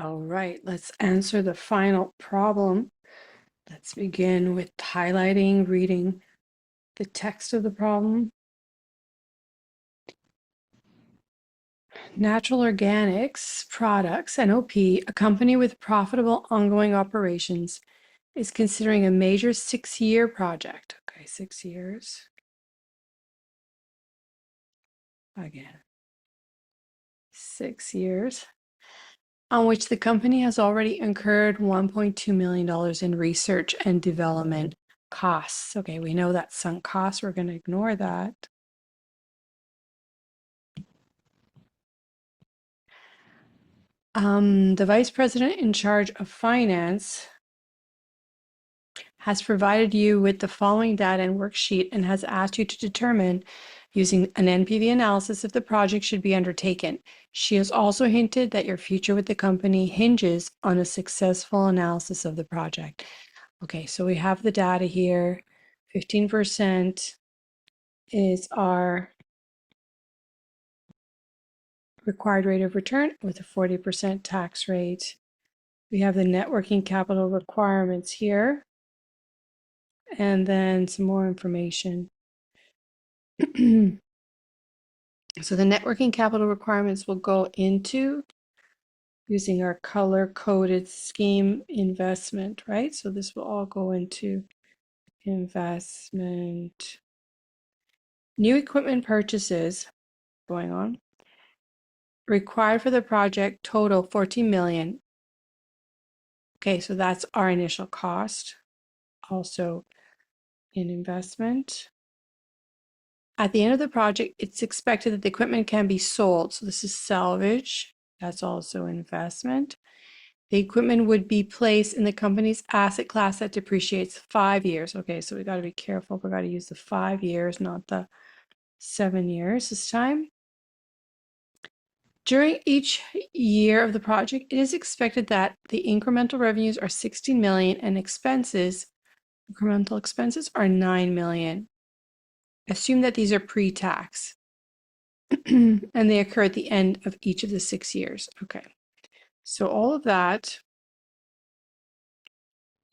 All right, let's answer the final problem. Let's begin with highlighting, reading the text of the problem. Natural Organics Products, NOP, a company with profitable ongoing operations, is considering a major 6-year project. Okay, 6 years. Again, 6 years. On which the company has already incurred $1.2 million in research and development costs. Okay, we know that's sunk costs. We're going to ignore that. The vice president in charge of finance has provided you with the following data and worksheet and has asked you to determine using an NPV analysis if the project should be undertaken. She has also hinted that your future with the company hinges on a successful analysis of the project. Okay, so we have the data here. 15% is our required rate of return with a 40% tax rate. We have the net working capital requirements here, and then some more information. So the net working capital requirements will go into using our color-coded scheme investment, right? So this will all go into investment. New equipment purchases going on. Required for the project total 14 million. Okay, so that's our initial cost. Also in investment. At the end of the project, it's expected that the equipment can be sold. So this is salvage. That's also investment. The equipment would be placed in the company's asset class that depreciates 5 years. Okay, so we got to be careful. We got to use the 5 years, not the 7 years this time. During each year of the project, it is expected that the incremental revenues are 16 million and incremental expenses are 9 million. Assume that these are pre-tax and they occur at the end of each of the 6 years. Okay, so all of that.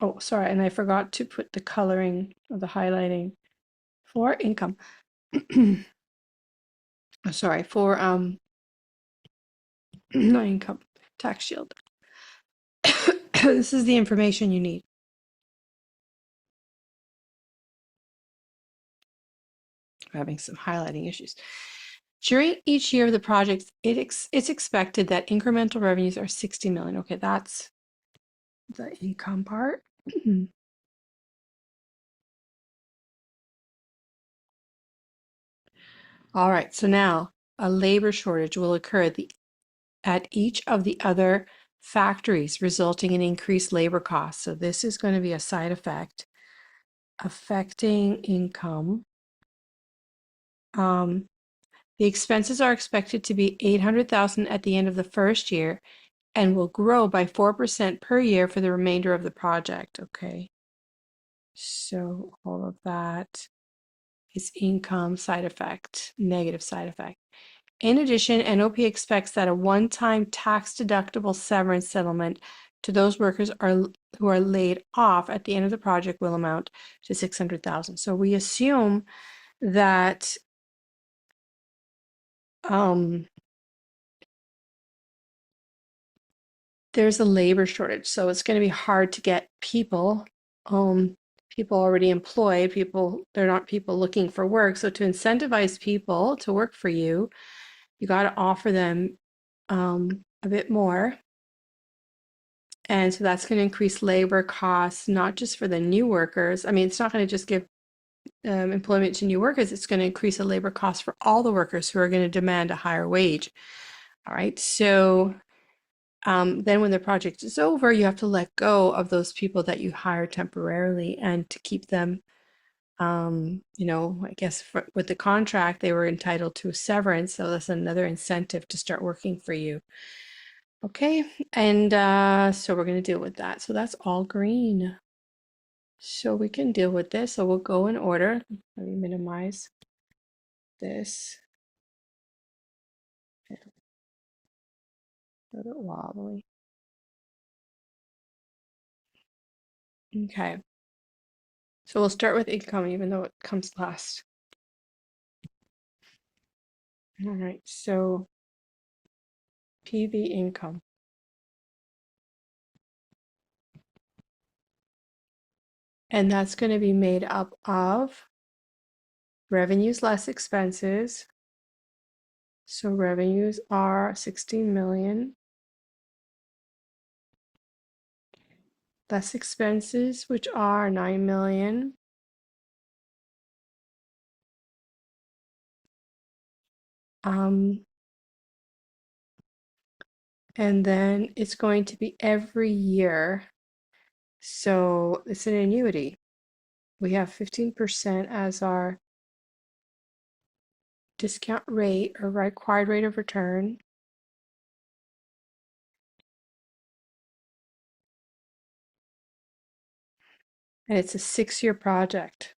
Oh, sorry, and I forgot to put the coloring of the highlighting for income. Sorry, for not income, tax shield. This is the information you need. I'm having some highlighting issues. During each year of the project, it's expected that incremental revenues are 60 million. Okay, that's the income part. All right, so now a labor shortage will occur at each of the other factories, resulting in increased labor costs. So this is going to be a side effect affecting income. The expenses are expected to be 800,000 at the end of the first year and will grow by 4% per year for the remainder of the project. Okay. So all of that is income side effect, negative side effect. In addition, NOP expects that a one-time tax-deductible severance settlement to those workers who are laid off at the end of the project will amount to 600,000. So we assume that there's a labor shortage, so it's going to be hard to get people, people already employed, they're not people looking for work. So to incentivize people to work for you, you got to offer them a bit more. And so that's going to increase labor costs, not just for the new workers. I mean, it's not going to just give employment to new workers. It's going to increase the labor cost for all the workers who are going to demand a higher wage. All right. So then when the project is over, you have to let go of those people that you hired temporarily and to keep them, I guess with the contract, they were entitled to a severance. So that's another incentive to start working for you. Okay, and so we're going to deal with that. So that's all green. So we can deal with this. So we'll go in order. Let me minimize this. A little wobbly. Okay. So we'll start with income, even though it comes last. All right, so PV income. And that's going to be made up of revenues less expenses. So revenues are 16 million. Less expenses, which are 9 million. And then it's going to be every year. So it's an annuity. We have 15% as our discount rate or required rate of return. And it's a 6-year project.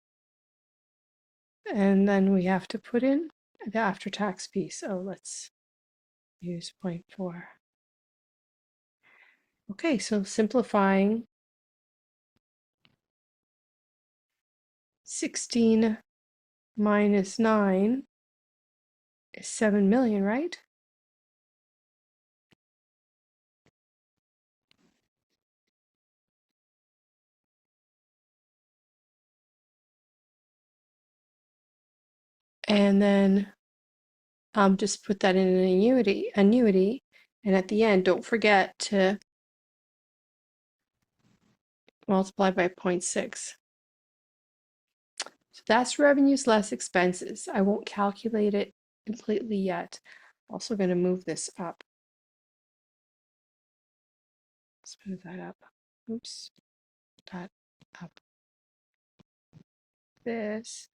And then we have to put in the after-tax piece. Oh, let's use 0.4. Okay, so simplifying, 16 minus 9 is 7 million, right? And then just put that in an annuity. And at the end, don't forget to multiply by 0.6. So that's revenues less expenses. I won't calculate it completely yet. Also going to move this up. Let's move that up. Oops, that up. This.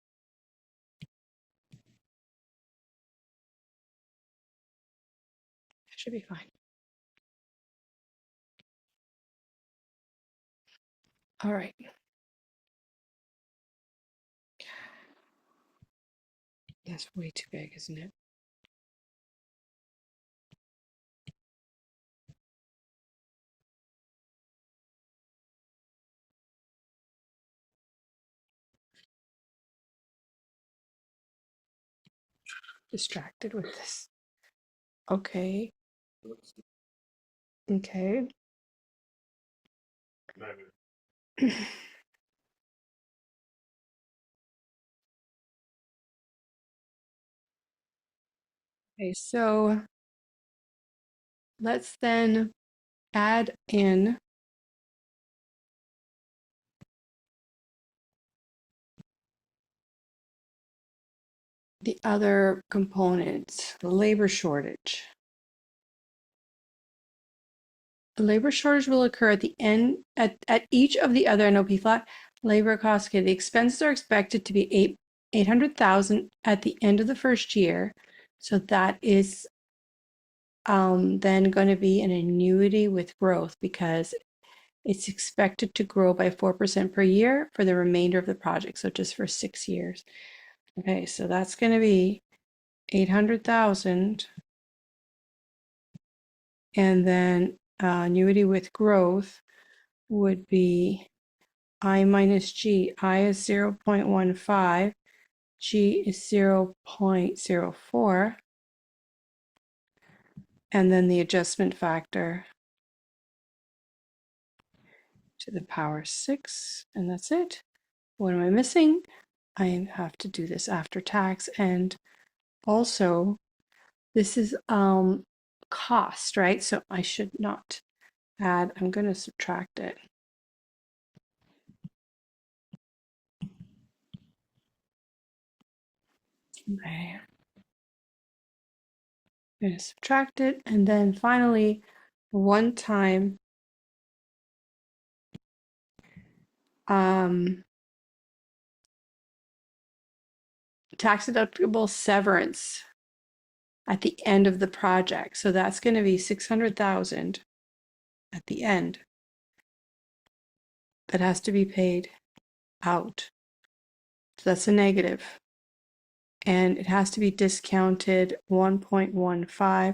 Should be fine. All right. That's way too big, isn't it? Distracted with this. Okay. Okay. Okay, so let's then add in the other components, the labor shortage. The labor shortage will occur at the end at each of the other NOP flat labor costs. Okay, the expenses are expected to be 800,000 at the end of the first year. So that is then going to be an annuity with growth because it's expected to grow by 4% per year for the remainder of the project. So just for 6 years. Okay, so that's going to be 800,000. And then annuity with growth would be I minus G. I is 0.15. G is 0.04. And then the adjustment factor to the power 6. And that's it. What am I missing? I have to do this after tax. And also, this is cost, right? So I should not add. I'm going to subtract it. Okay. I'm going to subtract it. And then finally, one time tax deductible severance at the end of the project. So that's going to be 600,000 at the end that has to be paid out. So that's a negative. And it has to be discounted 1.15. I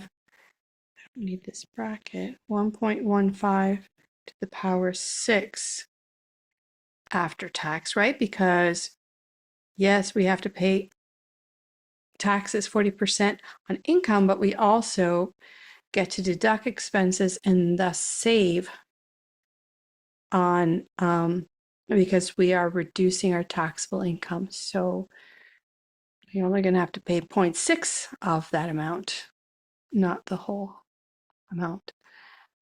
don't need this bracket. 1.15 to the power 6. after tax, right? Because yes, we have to pay taxes 40% on income, but we also get to deduct expenses and thus save on because we are reducing our taxable income. So you're only going to have to pay 0.6 of that amount, not the whole amount.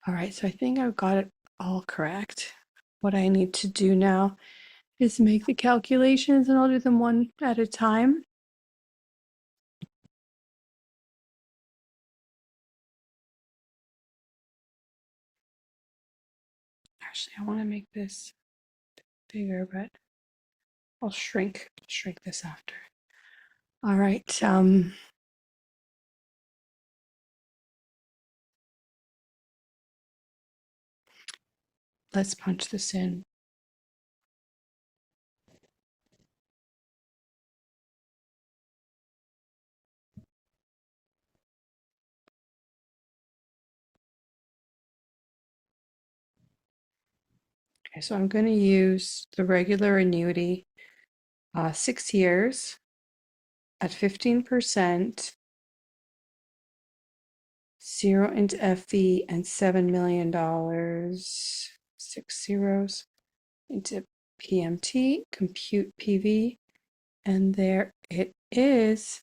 All right, so I think I've got it all correct. What I need to do now is make the calculations, and I'll do them one at a time. Actually, I want to make this bigger, but I'll shrink this after. All right. Let's punch this in. Okay, so I'm going to use the regular annuity, 6 years at 15%, 0 into FE and $7 million, 6 zeros into PMT, compute PV, and there it is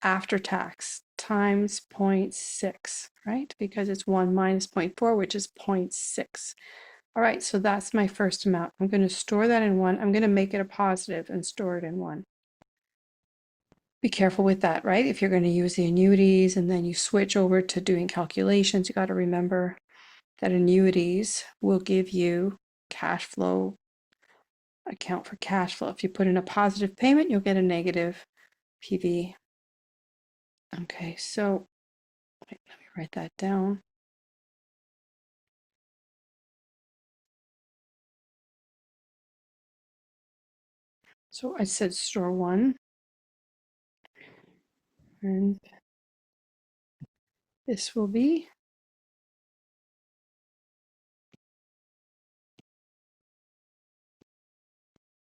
after tax times 0.6, right? Because it's 1 minus 0.4, which is 0.6. All right, so that's my first amount. I'm going to store that in 1. I'm going to make it a positive and store it in 1. Be careful with that, right? If you're going to use the annuities and then you switch over to doing calculations, you got to remember that annuities will give you cash flow, account for cash flow. If you put in a positive payment, you'll get a negative PV. Okay, so wait, let me write that down. So I said store 1, and this will be,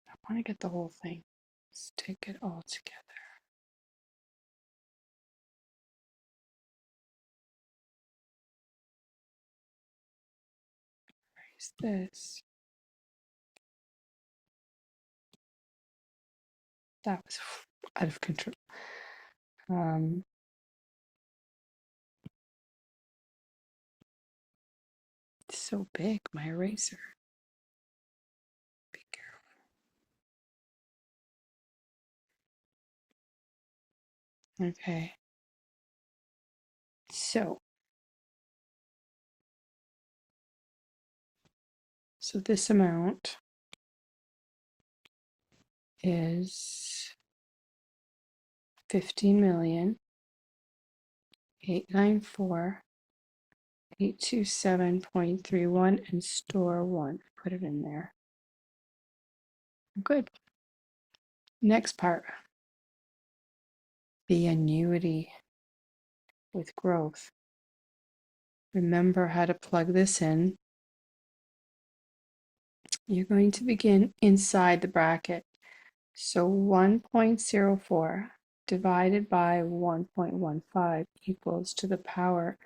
I want to get the whole thing. Let's take it all together. Is this? That was out of control. It's so big, my eraser. Be careful. Okay. So this amount is 15,894,827.31 and store 1. Put it in there. Good. Next part. The annuity with growth. Remember how to plug this in. You're going to begin inside the bracket. So 1.04 divided by 1.15 equals to the power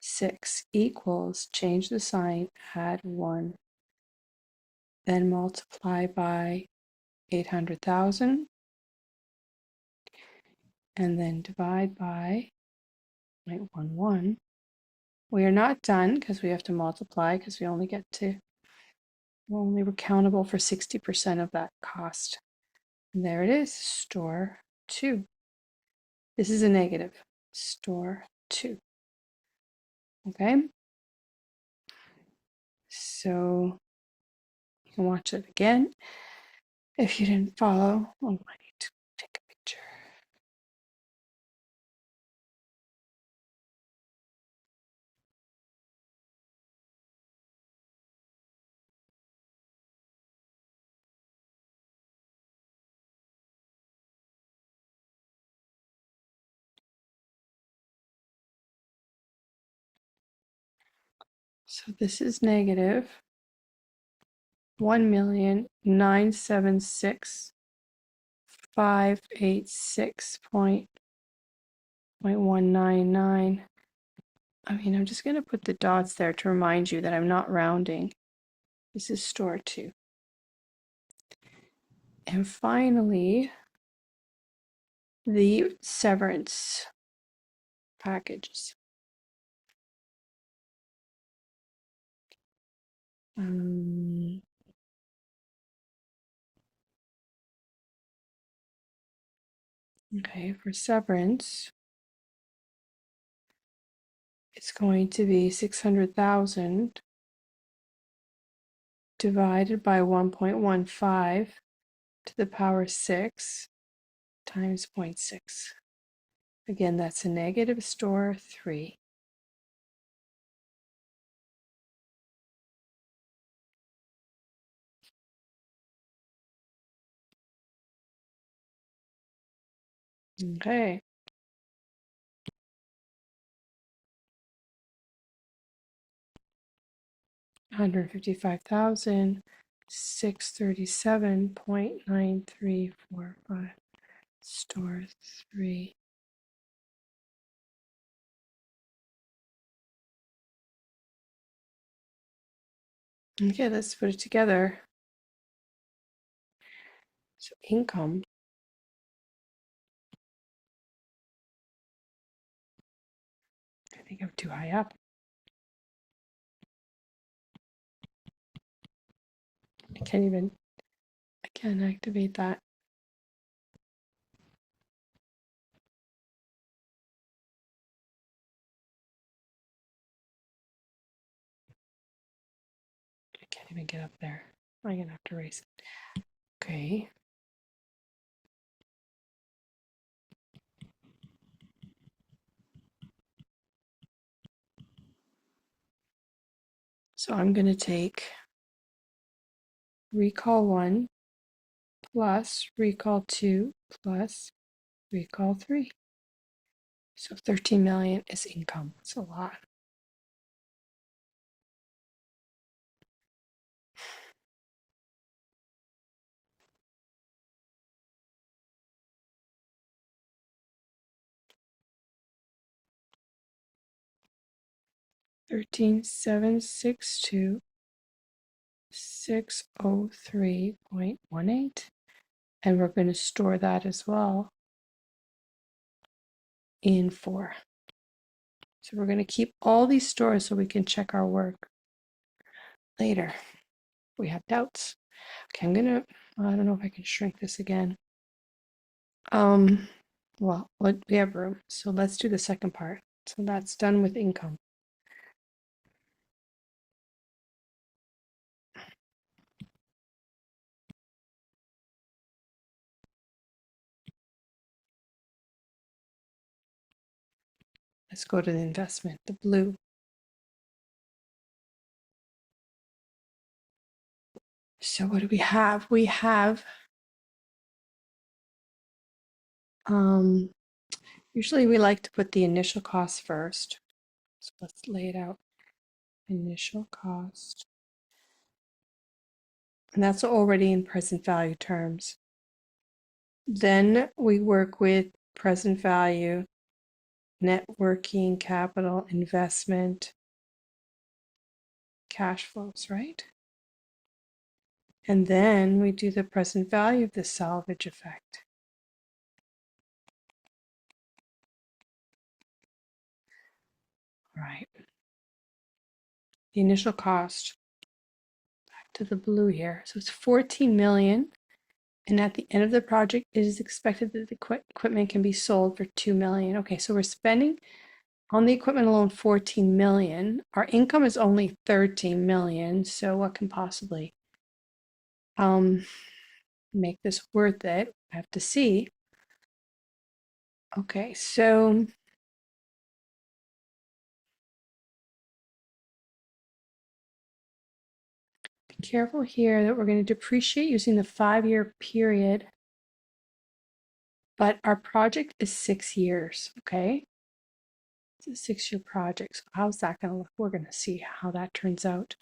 6 equals, change the sign, add 1, then multiply by 800,000, and then divide by 0.11. We are not done because we have to multiply because we only we're only accountable for 60% of that cost. And there it is, store 2. This is a negative, store 2. Okay, so you can watch it again if you didn't follow. Oh, I need to take a picture. So this is negative 1,976,586.199. I mean, I'm just going to put the dots there to remind you that I'm not rounding. This is store 2. And finally, the severance packages. Okay, for severance, it's going to be 600,000 divided by 1.15 to the power 6 times 0.6. Again, that's a negative store 3. Okay. $155,637.9345 store 3. Okay, let's put it together. So income. I think I'm too high up. I can't activate that. I can't even get up there. I'm gonna have to erase it. Okay. So I'm gonna take recall 1 plus recall 2 plus recall 3. So 13 million is income. It's a lot. $13,762,603.18. And we're going to store that as well in 4. So we're going to keep all these stores so we can check our work later. We have doubts. Okay, I don't know if I can shrink this again. Well, we have room. So let's do the second part. So that's done with income. Let's go to the investment, the blue. So what do we have? We have usually we like to put the initial cost first. So let's lay it out. Initial cost. And that's already in present value terms. Then we work with present value, net working capital, investment, cash flows, right? And then we do the present value of the salvage effect. Right. The initial cost, back to the blue here. So it's 14 million. And at the end of the project, it is expected that the equipment can be sold for 2 million. Okay, so we're spending on the equipment alone 14 million. Our income is only 13 million. So what can possibly make this worth it? I have to see. Okay, so be careful here that we're going to depreciate using the 5-year period, but our project is 6 years, okay? It's a 6-year project. So how's that going to look? We're going to see how that turns out.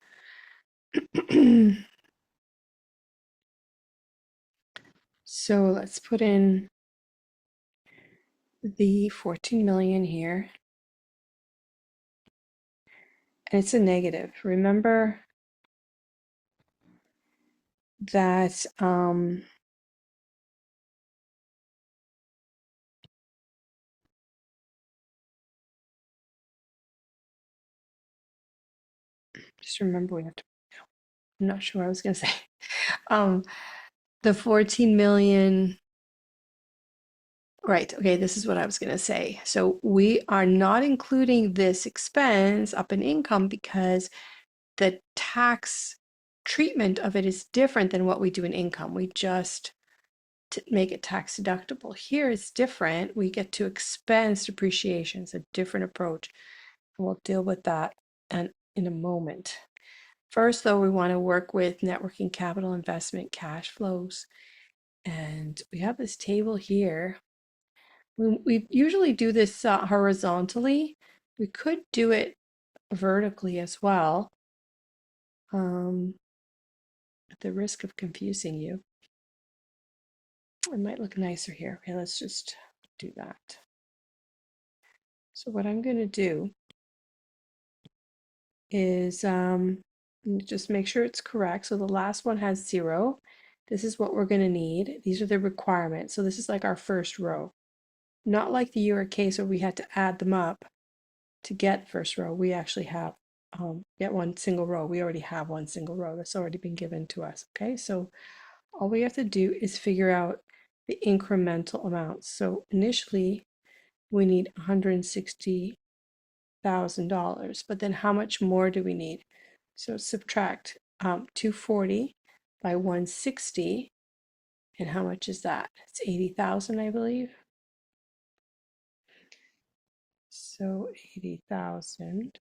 So let's put in the 14 million here. And it's a negative. Remember that just remember we have to, I'm not sure what I was gonna say. Um the 14 million, right, okay, this is what I was gonna say. So we are not including this expense up in income because the tax treatment of it is different than what we do in income. We just make it tax deductible. Here it's different. We get to expense depreciation. It's a different approach. And we'll deal with that and in a moment. First, though, we want to work with net working capital investment cash flows. And we have this table here. We usually do this horizontally. We could do it vertically as well, at the risk of confusing you. It might look nicer here. Okay, let's just do that. So what I'm going to do is just make sure it's correct. So the last one has 0. This is what we're going to need. These are the requirements. So this is like our first row. Not like the year case where we had to add them up to get first row. We actually have get one single row. We already have one single row that's already been given to us. Okay, so all we have to do is figure out the incremental amounts. So initially we need $160,000, but then how much more do we need? So subtract 240 by 160, and how much is that? It's 80,000, I believe. So 80,000,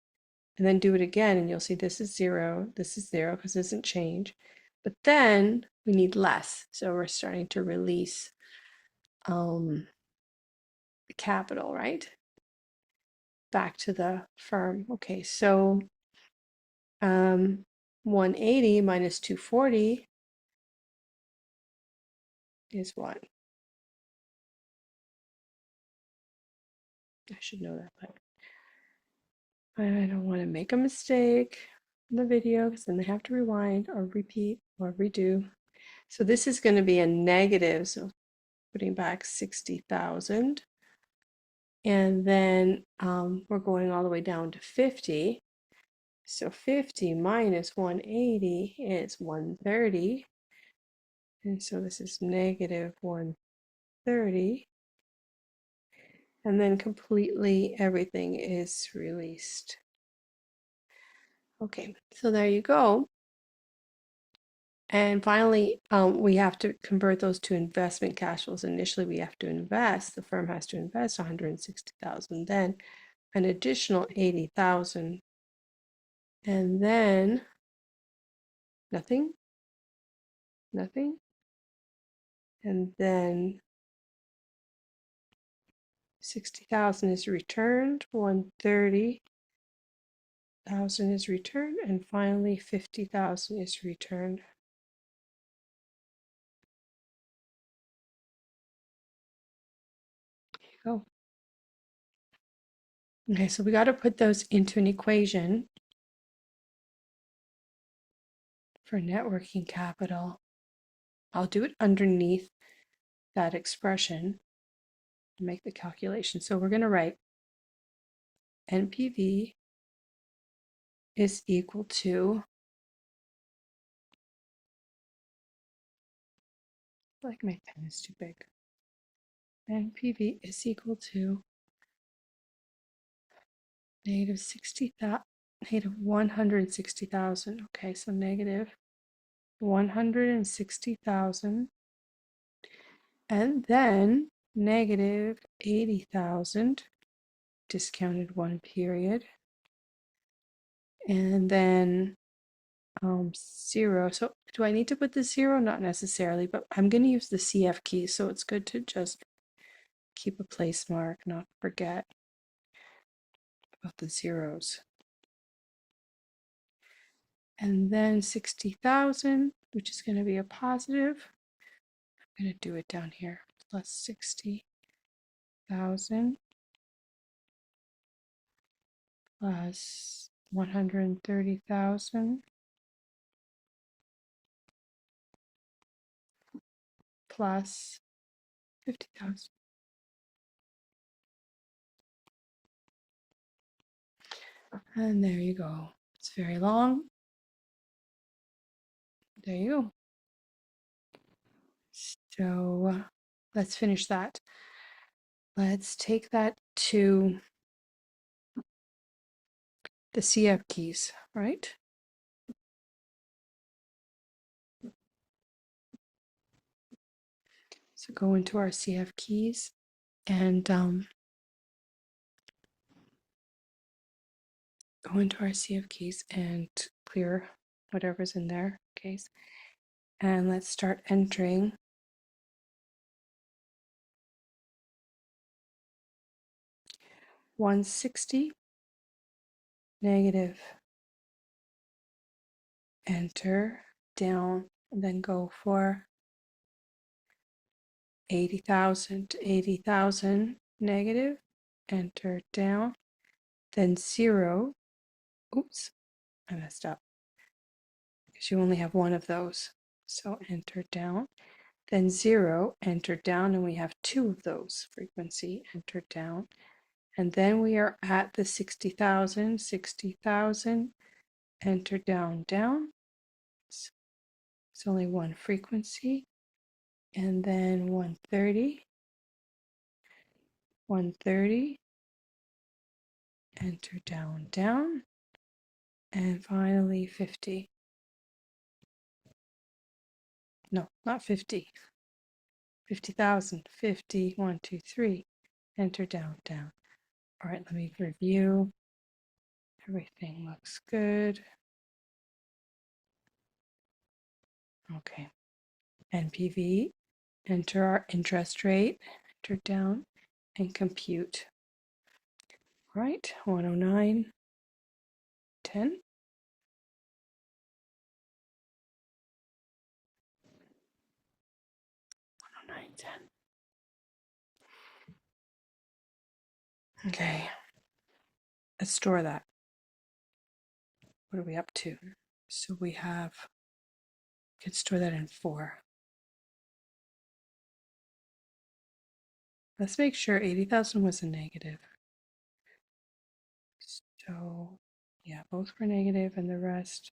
and then do it again, and you'll see this is 0, this is 0 because it doesn't change. But then we need less, so we're starting to release the capital, right? Back to the firm. Okay, so 180 minus 240 is what? I should know that, but I don't want to make a mistake in the video because then they have to rewind or repeat or redo. So this is going to be a negative, so putting back 60,000. And then we're going all the way down to 50. So 50 minus 180 is 130. And so this is negative 130. And then completely everything is released. Okay, so there you go. And finally, we have to convert those to investment cash flows. Initially, we have to invest, the firm has to invest 160,000, then an additional 80,000, and then nothing, nothing, and then 60,000 is returned, 130,000 is returned, and finally 50,000 is returned. There you go. Okay, so we got to put those into an equation for net working capital. I'll do it underneath that expression and make the calculation. So we're going to write NPV is equal to, like my pen is too big. NPV is equal to negative 60,000, negative 160,000. Okay, so negative 160,000, and then negative 80,000, discounted one period, and then 0. So do I need to put the 0? Not necessarily, but I'm going to use the CF key, so it's good to just keep a place mark, not forget about the zeros. And then 60,000, which is going to be a positive. I'm going to do it down here. Plus 60,000 plus 130,000 plus 50,000. And there you go. It's very long. There you go. So let's finish that. Let's take that to the CF keys, right? So go into our CF keys and go into our CF keys and clear whatever's in there. Okay. And let's start entering 160 negative, enter down, and then go for 80,000 negative, enter down, then 0. Oops, I messed up because you only have one of those. So enter down, then 0, enter down, and we have two of those. Frequency, enter down. And then we are at the 60,000, enter down, down. It's only one frequency. And then 130, enter down, down. And finally 50. No, not 50. 50,000. 50, 1, 2, 3. Enter down, down. All right, let me review. Everything looks good. Okay. NPV, enter our interest rate, enter down, and compute. Right, 109, 10. 109, 10. Okay, let's store that. What are we up to? So we could store that in 4. Let's make sure 80,000 was a negative. So yeah, both were negative and the rest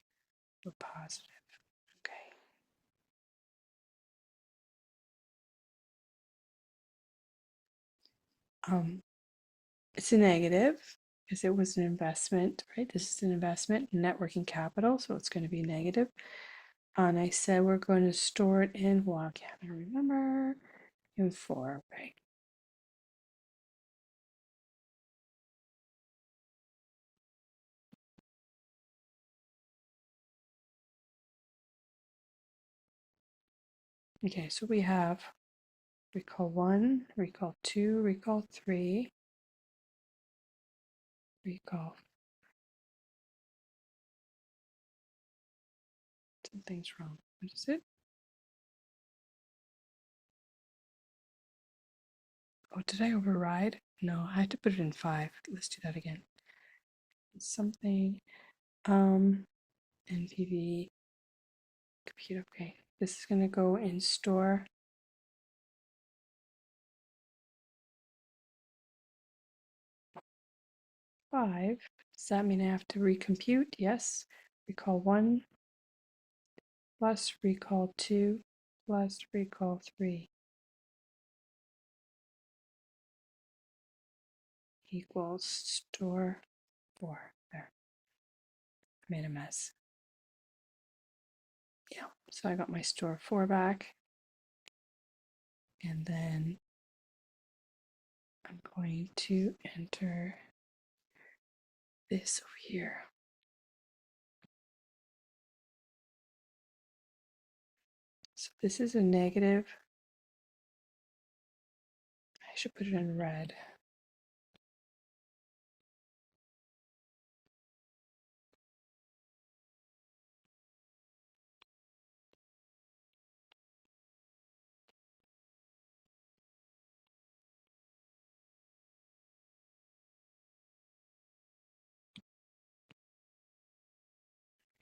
were positive. Okay. It's a negative because it was an investment, right? This is an investment in net working capital, so it's going to be negative. And I said we're going to store it in, well, I can't remember, in 4, right? Okay, so we have recall 1, recall 2, recall 3, recall. Something's wrong. What is it? Oh, did I override? No, I had to put it in 5. Let's do that again. Something, NPV, compute, okay. This is going to go in store 5. Does that mean I have to recompute? Yes. Recall 1 plus recall 2 plus recall 3 equals store 4. There. I made a mess. Yeah. So I got my store 4 back. And then I'm going to enter this over here. So this is a negative. I should put it in red.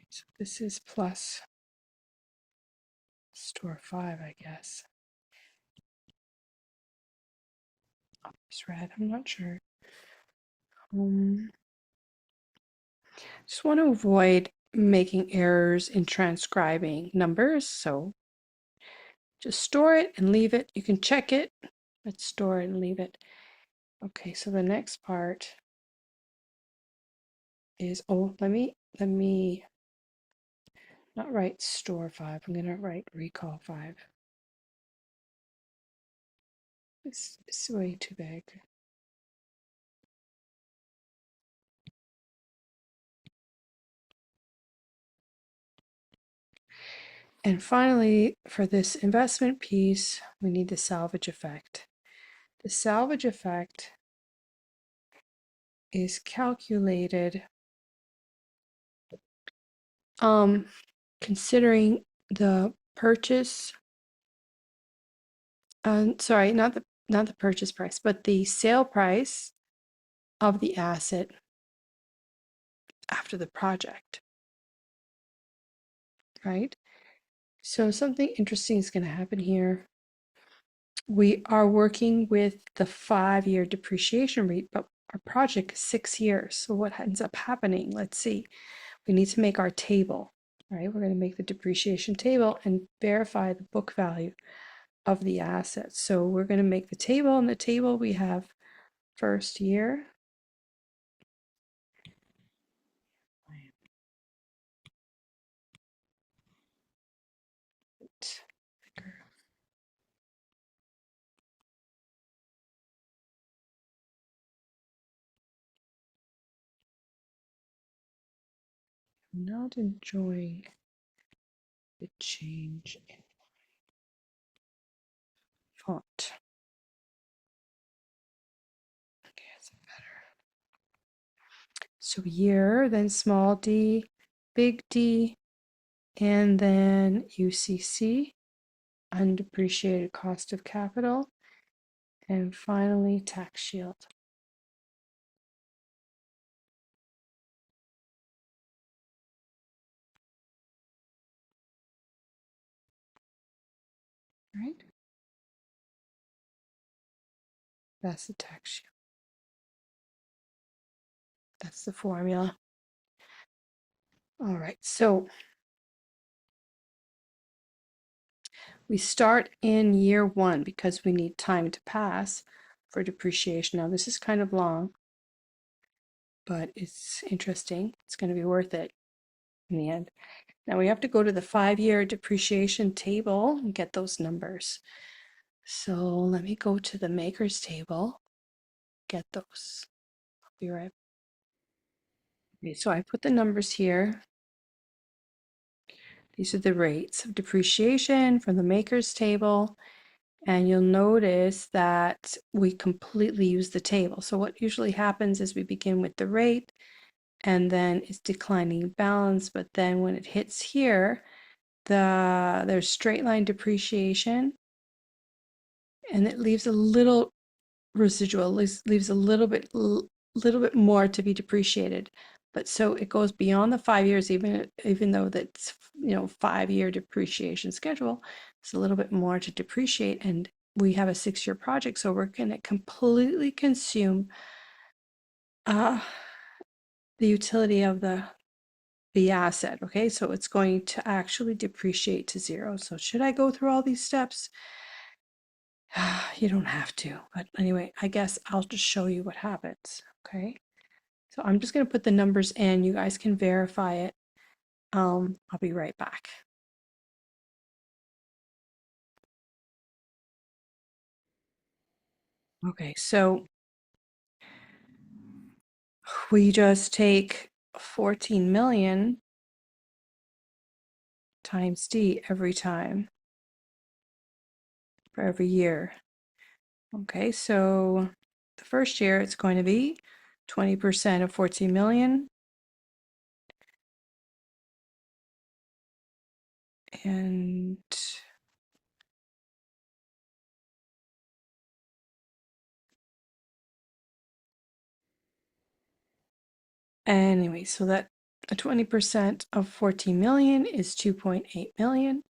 So this is plus store 5, I guess. Oh, it's red, I'm not sure. Just want to avoid making errors in transcribing numbers, so just store it and leave it. You can check it, but store it and leave it. Okay, so the next part is, oh, let me not write store 5. I'm gonna write recall 5. This is way too big. And finally, for this investment piece, we need the salvage effect. The salvage effect is calculated considering the purchase, sorry, not the purchase price, but the sale price of the asset after the project, right? So something interesting is going to happen here. We are working with the 5-year depreciation rate, but our project is 6 years. So what ends up happening? Let's see. We need to make our table, right? We're going to make the depreciation table and verify the book value of the assets. So we're going to make the table. In the table, we have first year. I'm not enjoying the change in font. Okay, it's better. So year, then small d, big D, and then UCC, undepreciated cost of capital, and finally tax shield. Right? That's the tax shield. That's the formula. All right, so we start in year 1 because we need time to pass for depreciation. Now this is kind of long, but it's interesting. It's going to be worth it in the end. Now we have to go to the 5-year depreciation table and get those numbers. So let me go to the makers table, get those. I'll be right back. Okay, so I put the numbers here. These are the rates of depreciation from the makers table. And you'll notice that we completely use the table. So what usually happens is we begin with the rate and then it's declining balance. But then when it hits here, there's straight line depreciation and it leaves a little residual, leaves a little bit more to be depreciated. But so it goes beyond the 5 years, even though that's 5-year depreciation schedule. It's a little bit more to depreciate, and we have a 6-year project, so we're going to completely consume the utility of the asset. Okay, so it's going to actually depreciate to 0. So should I go through all these steps? You don't have to, but anyway, I guess I'll just show you what happens. Okay, so I'm just going to put the numbers in. You guys can verify it. I'll be right back. Okay, so we just take 14 million times D every time for every year. Okay, so the first year it's going to be 20% of 14 million. And anyway, so that 20% of 14 million is 2.8 million.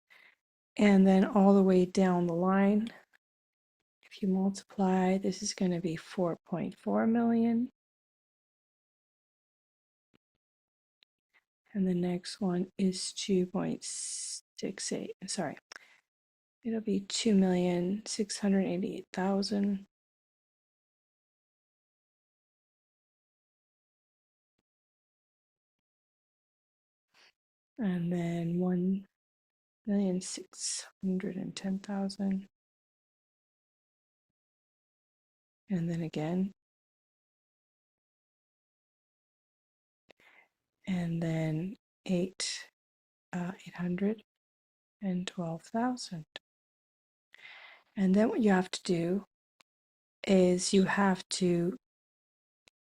And then all the way down the line, if you multiply, this is going to be 4.4 million. And the next one is 2.68. Sorry, it'll be 2,688,000. And then 1,610,000. And then again. And then 812,000. And then what you have to do is you have to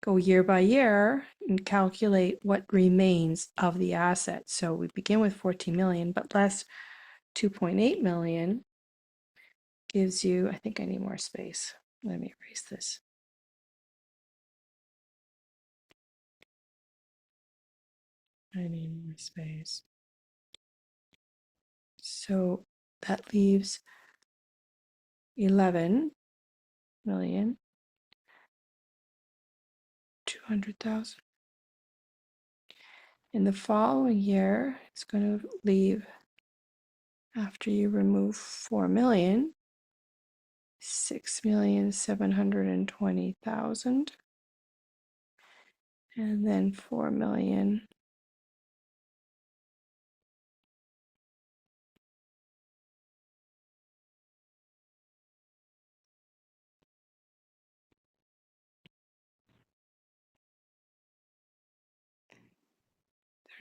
go year by year and calculate what remains of the asset. So we begin with 14 million, but less 2.8 million gives you, I think I need more space. Let me erase this. I need more space. So that leaves 11,200,000. In the following year, it's going to leave, after you remove 4 million, 6,720,000, and then 4 million.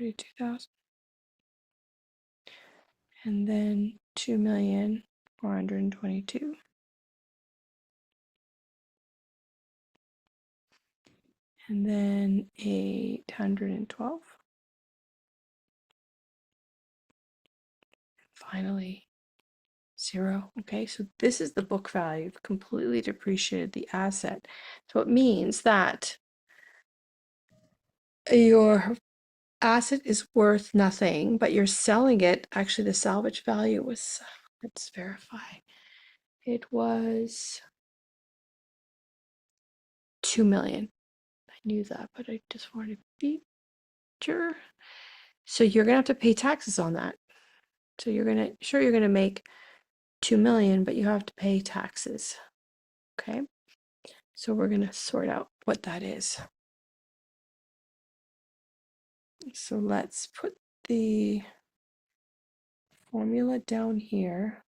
$32,000, and then 2,422,000, and then 812. Finally, 0. Okay, so this is the book value. You've completely depreciated the asset. So it means that your asset is worth nothing, but you're selling it. Actually, the salvage value was, let's verify. It was 2 million. I knew that, but I just wanted to be sure. So you're gonna have to pay taxes on that. So you're gonna make 2 million, but you have to pay taxes. Okay. So we're gonna sort out what that is. So let's put the formula down here.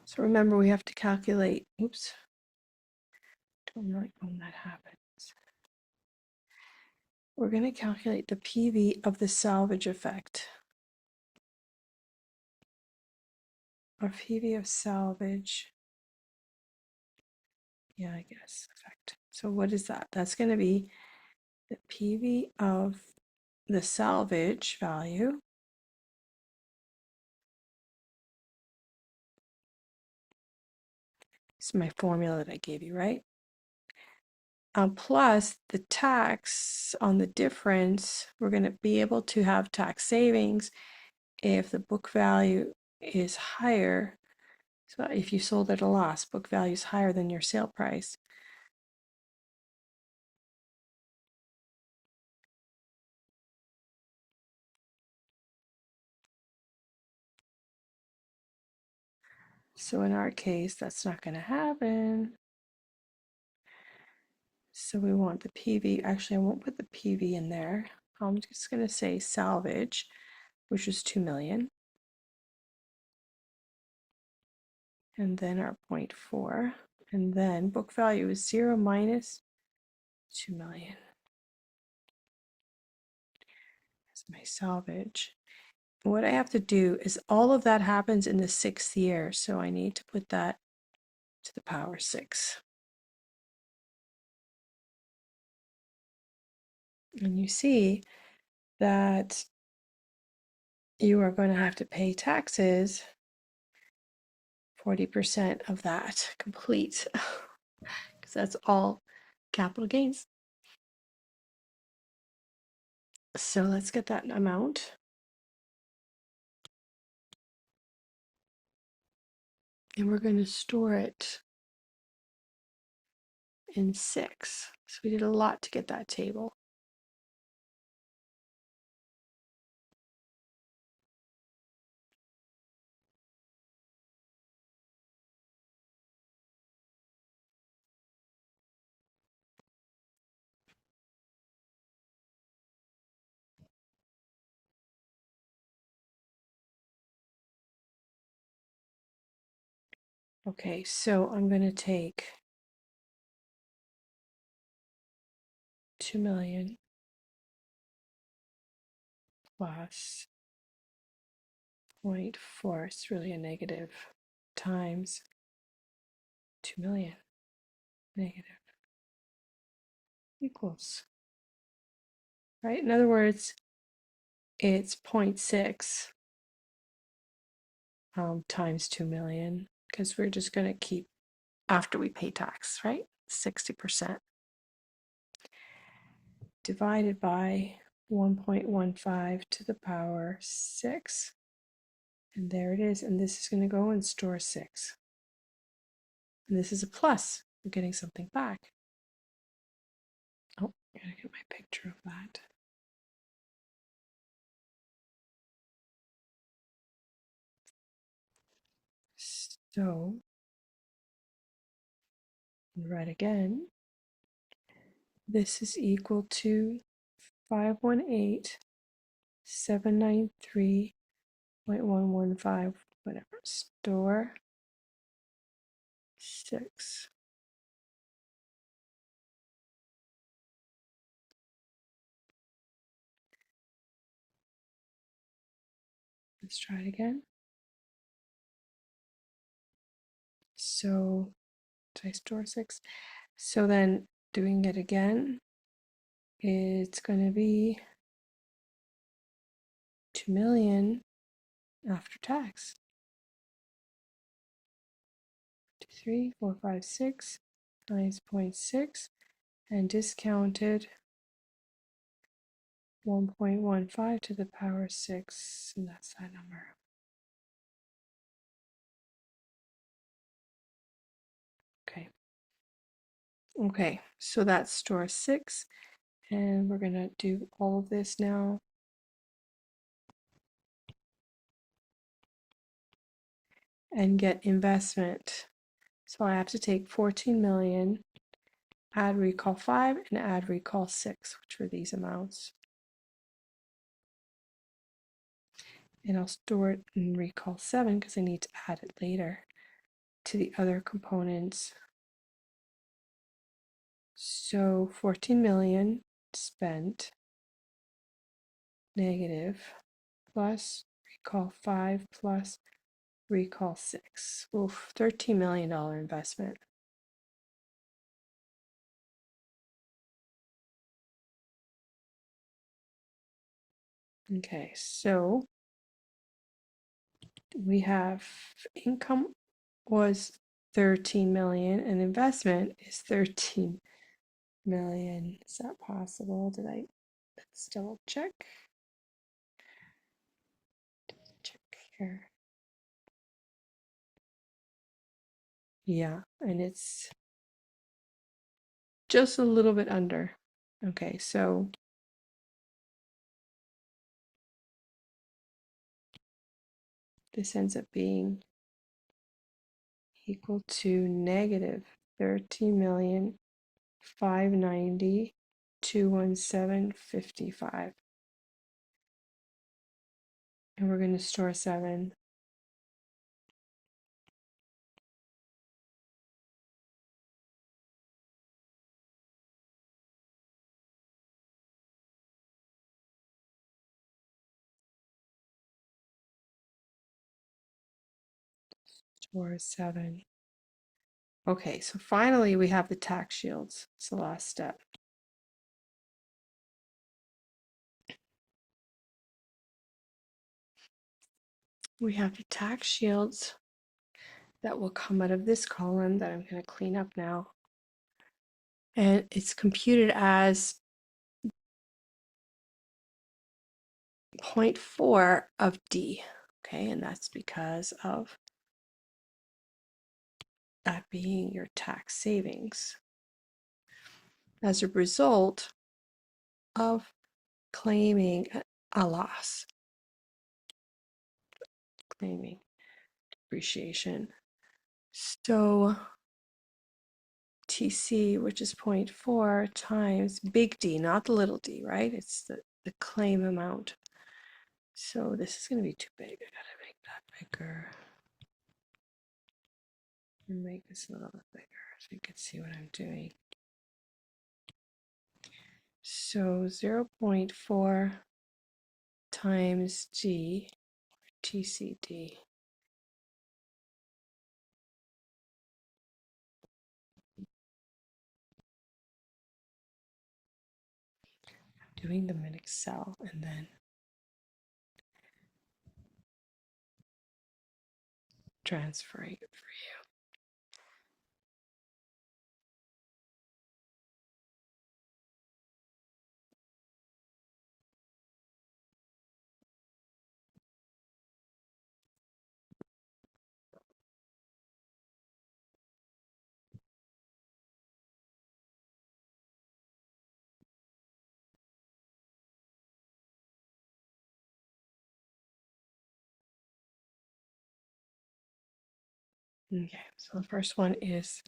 So remember, we have to calculate, oops, don't like when that happens. We're going to calculate the PV of the salvage effect. Or PV of salvage. Yeah, I guess, effect. So what is that? That's going to be the PV of the salvage value. It's my formula that I gave you, right? Plus the tax on the difference. We're going to be able to have tax savings if the book value is higher. So if you sold at a loss, book value is higher than your sale price. So in our case, that's not going to happen. So we want the PV. Actually, I won't put the PV in there. I'm just going to say salvage, which is 2 million. And then our 0.4. And then book value is 0 minus 2 million. That's my salvage. And what I have to do is all of that happens in the 6th year. So I need to put that to the power 6. And you see that you are going to have to pay taxes 40% of that complete, because that's all capital gains. So let's get that amount. And we're going to store it in 6. So we did a lot to get that table. Okay, so I'm going to take 2 million plus 0.4, it's really a negative, times 2 million negative equals, right? In other words, it's 0.6 times 2 million, because we're just going to keep after we pay tax, right? 60% divided by 1.15 to the power 6. And there it is. And this is going to go and store 6. And this is a plus. We're getting something back. Oh, I gotta get my picture of that. So, write again. This is equal to 518,793.115, whatever. Store 6. Let's try it again. So, did I store 6? So then doing it again, it's going to be 2 million after tax. 2, 3, 4, 5, 6, 9.6, and discounted 1.15 to the power 6, and that's that number. Okay. Okay, so that's store 6, and we're going to do all of this now. And get investment. So I have to take 14 million, add recall 5, and add recall 6, which are these amounts. And I'll store it in recall 7 because I need to add it later to the other components. So 14 million spent, negative, plus recall 5 plus recall 6. Oof, $13 million investment. Okay, so we have income was 13 million and investment is 13 million. Is that possible? Let's double check. Check here. Yeah, and it's just a little bit under. Okay, so this ends up being equal to negative 13,590,217.55. And we're going to store 7. Store 7. Okay, so finally we have the tax shields. It's the last step. We have the tax shields that will come out of this column that I'm going to clean up now. And it's computed as 0.4 of D. Okay, and that's because of that being your tax savings as a result of claiming a loss, claiming depreciation. So TC, which is 0.4 times big D, not the little d, right? It's the claim amount. So this is going to be too big. I gotta make that bigger. And make this a little bit bigger so you can see what I'm doing. So 0.4 times G, TCD. I'm doing them in Excel and then transferring it for you. Okay, so the first one is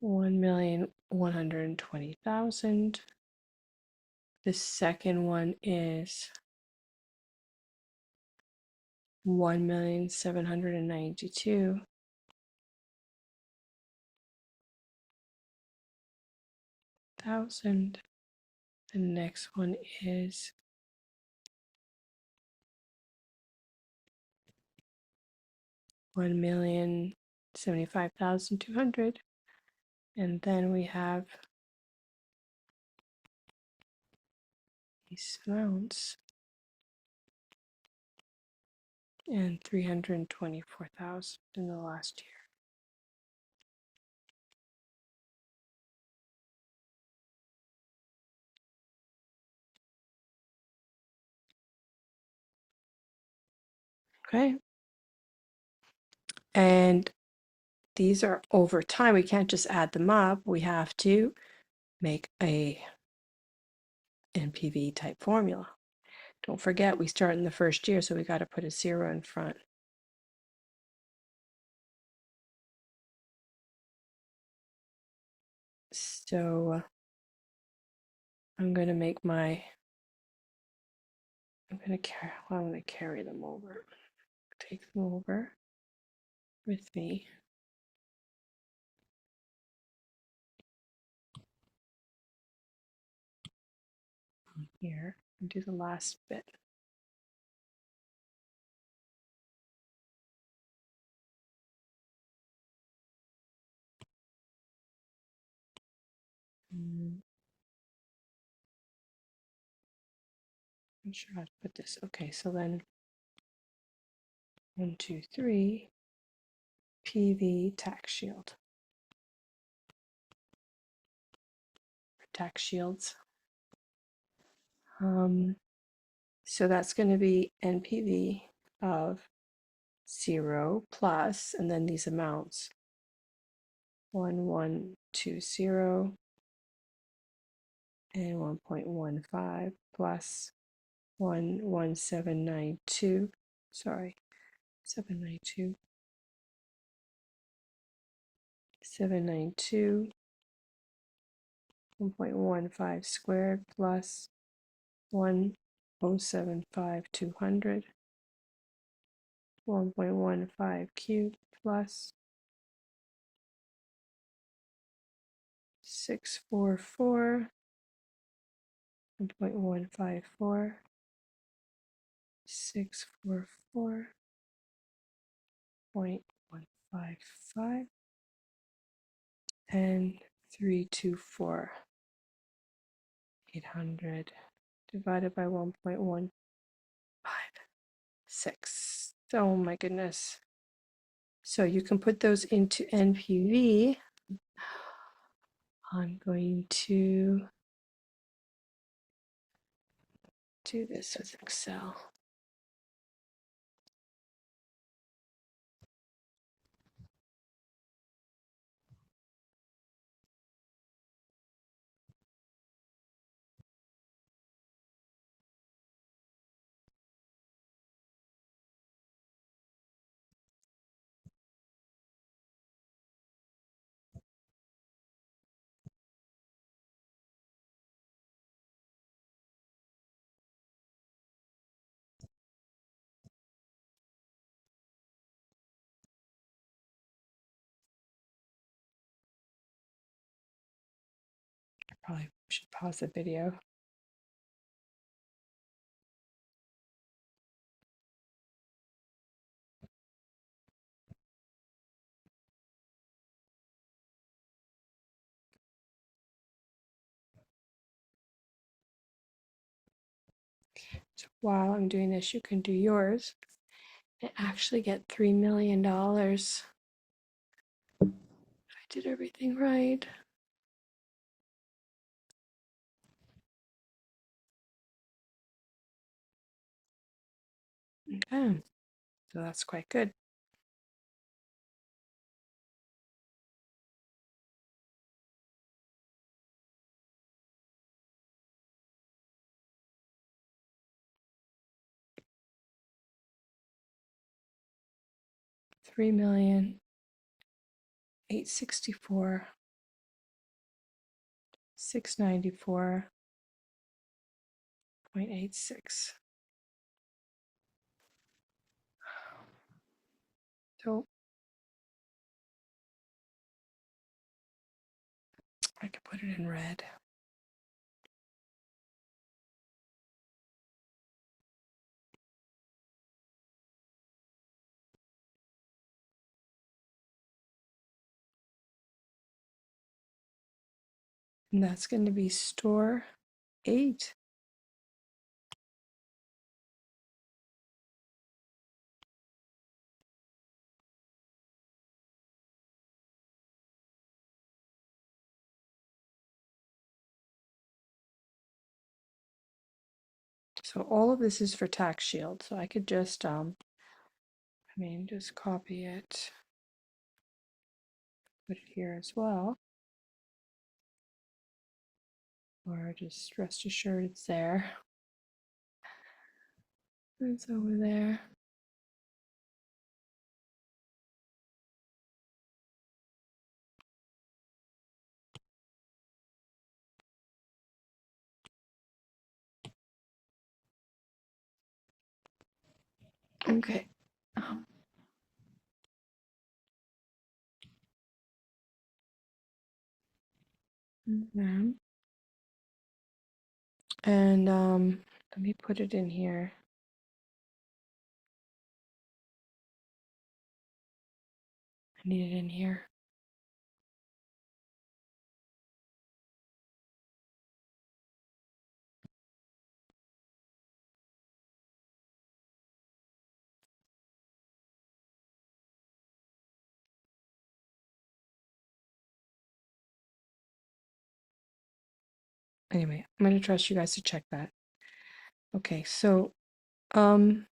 $1,120,000. The second one is 1,792,000. The next one is 1,075,200. And then we have these amounts and 324,000 in the last year. Okay. And these are over time. We can't just add them up. We have to make a NPV type formula. Don't forget, we start in the first year, so we got to put a 0 in front. So I'm going to make my, I'm going to carry them over. Take them over with me. Here and do the last bit. I'm not sure how to put this. Okay, so then 1, 2, 3, PV tax shield. Tax shields. So that's going to be NPV of 0 plus, and then these amounts 1120 and 1.15 plus 11792. Sorry, 792. 792 1.15 squared plus 1,075,200, 1.15 cubed plus 644, 1.154, 644.155, and 324, 800 divided by 1.156. Oh my goodness. So you can put those into NPV. I'm going to do this with Excel. Probably should pause the video. So while I'm doing this, you can do yours and actually get $3 million. If I did everything right. Okay, so that's quite good. $3,864,694.86. So I could put it in red. And that's going to be store 8. So all of this is for tax shield. So I could just just copy it, put it here as well, or just rest assured it's there. It's over there. Okay. Mhm. And let me put it in here. I need it in here. Anyway, I'm going to trust you guys to check that. Okay, so I'm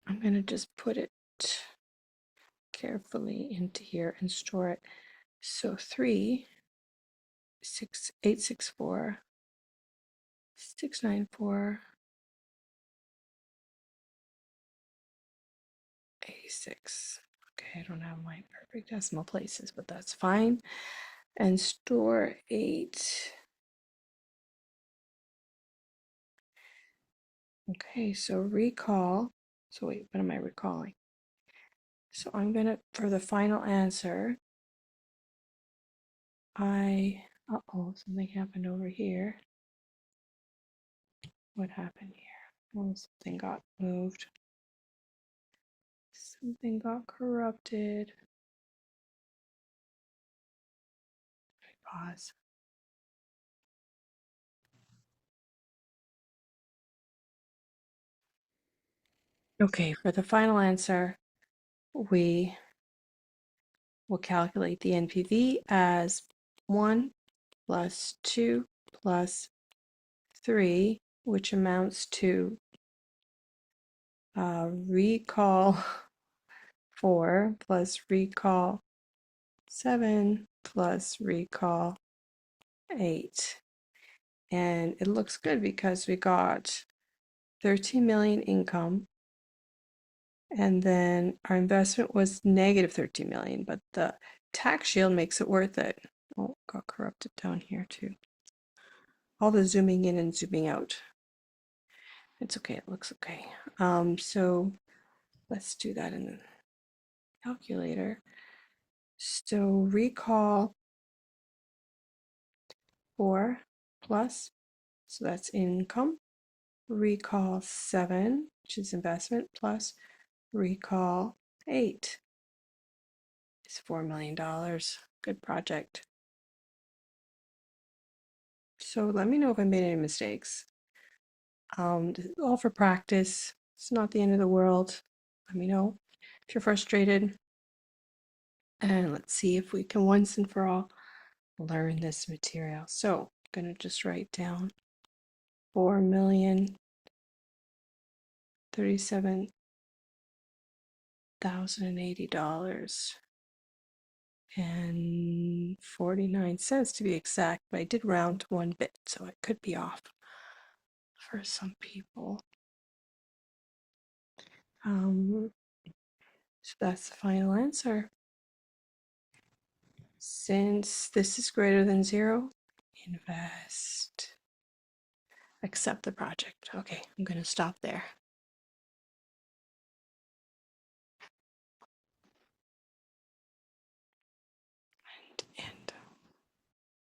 going to just put it carefully into here and store it. So 3,664,694,86. Okay, I don't have my perfect decimal places, but that's fine. And store 8. Okay, so recall. So wait, what am I recalling? So I'm gonna, for the final answer, uh-oh, something happened over here. What happened here? Oh, something got moved. Something got corrupted. Pause. Okay, for the final answer, we we'll calculate the NPV as 1 plus 2 plus 3, which amounts to recall 4 plus recall 7 plus recall 8. And it looks good because we got 13 million income, and then our investment was negative 13 million, but the tax shield makes it worth it. Oh, got corrupted down here too. All the zooming in and zooming out. It's okay, it looks okay. So let's do that in the calculator. So recall 4 plus, so that's income. Recall 7, which is investment, plus recall 8 is $4 million. Good project. So let me know if I made any mistakes. All for practice. It's not the end of the world. Let me know if you're frustrated. And let's see if we can once and for all learn this material. So I'm going to just write down $4,037,080 and 49 cents to be exact, but I did round to 1 bit, so it could be off for some people. So that's the final answer. Since this is greater than 0, invest. Accept the project. Okay, I'm going to stop there.